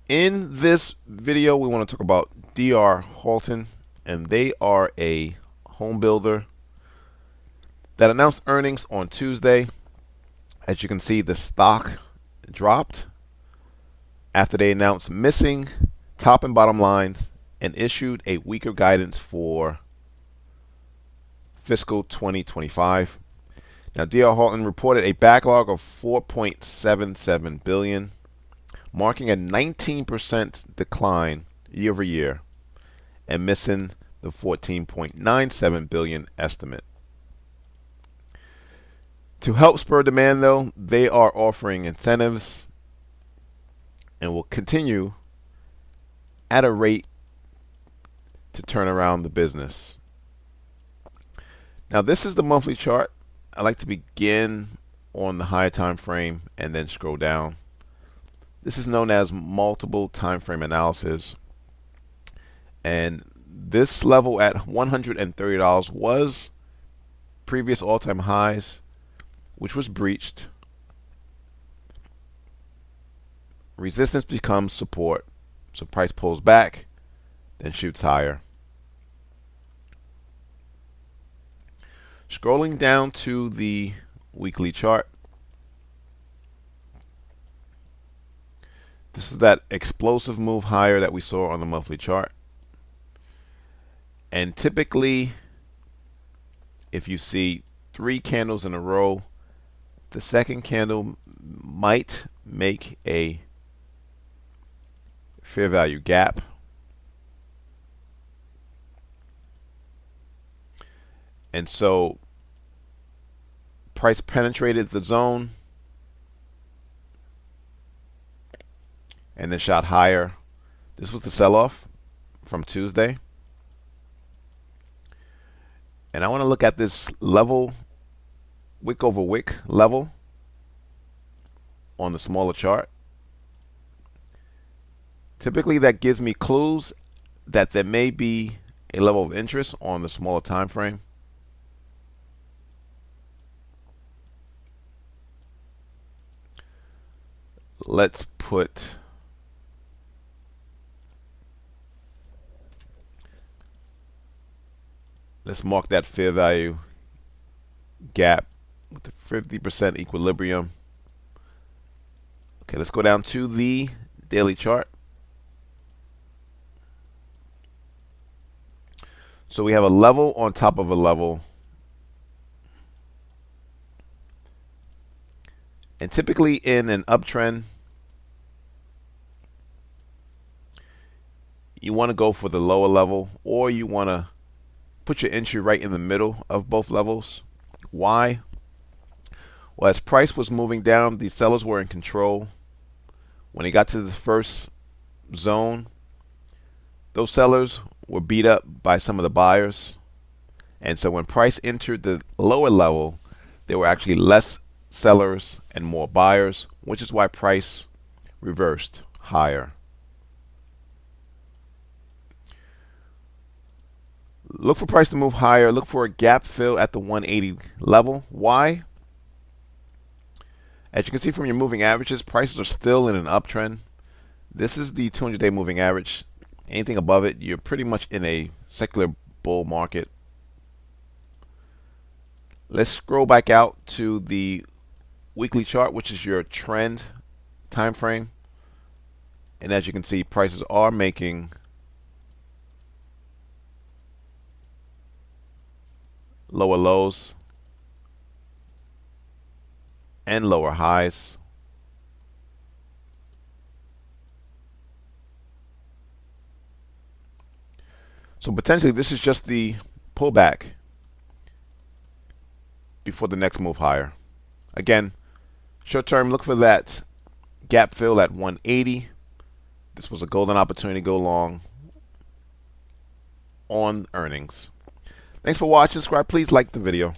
In this video, we want to talk about DR Horton, and they are a home builder that announced earnings on Tuesday. As you can see, the stock dropped after they announced missing top and bottom lines and issued a weaker guidance for fiscal 2025. Now, DR Horton reported a backlog of $4.77 billion, marking a 19% decline year over year and missing the $14.97 billion estimate. To help spur demand, though, they are offering incentives and will continue at a rate to turn around the business. Now, this is the monthly chart. I like to begin on the higher time frame and then scroll down. This is known as multiple time frame analysis. And this level at $130 was previous all-time highs, which was breached. Resistance becomes support. So price pulls back, then shoots higher. Scrolling down to the weekly chart. This is that explosive move higher that we saw on the monthly chart. And typically, if you see 3 candles in a row, the second candle might make a fair value gap. And so price penetrated the zone and then shot higher. This was the sell-off from Tuesday. And I want to look at this level, wick over wick level on the smaller chart. Typically that gives me clues that there may be a level of interest on the smaller time frame. Let's mark that fair value gap with the 50% equilibrium. Okay, let's go down to the daily chart. So we have a level on top of a level. And typically in an uptrend, you want to go for the lower level, or you want to put your entry right in the middle of both levels. Why? Well, as price was moving down, the sellers were in control. When they got to the first zone, those sellers were beat up by some of the buyers. And so when price entered the lower level, there were actually less sellers and more buyers, which is why price reversed higher. Look for price to move higher. Look for a gap fill at the 180 level. Why? As you can see from your moving averages, prices are still in an uptrend. This is the 200-day moving average. Anything above it, you're pretty much in a secular bull market. Let's scroll back out to the weekly chart, which is your trend time frame. And as you can see, prices are making lower lows and lower highs. So potentially this is just the pullback before the next move higher. Again, short term, look for that gap fill at 180. This was a golden opportunity to go long on earnings. Thanks for watching. Subscribe. Please like the video.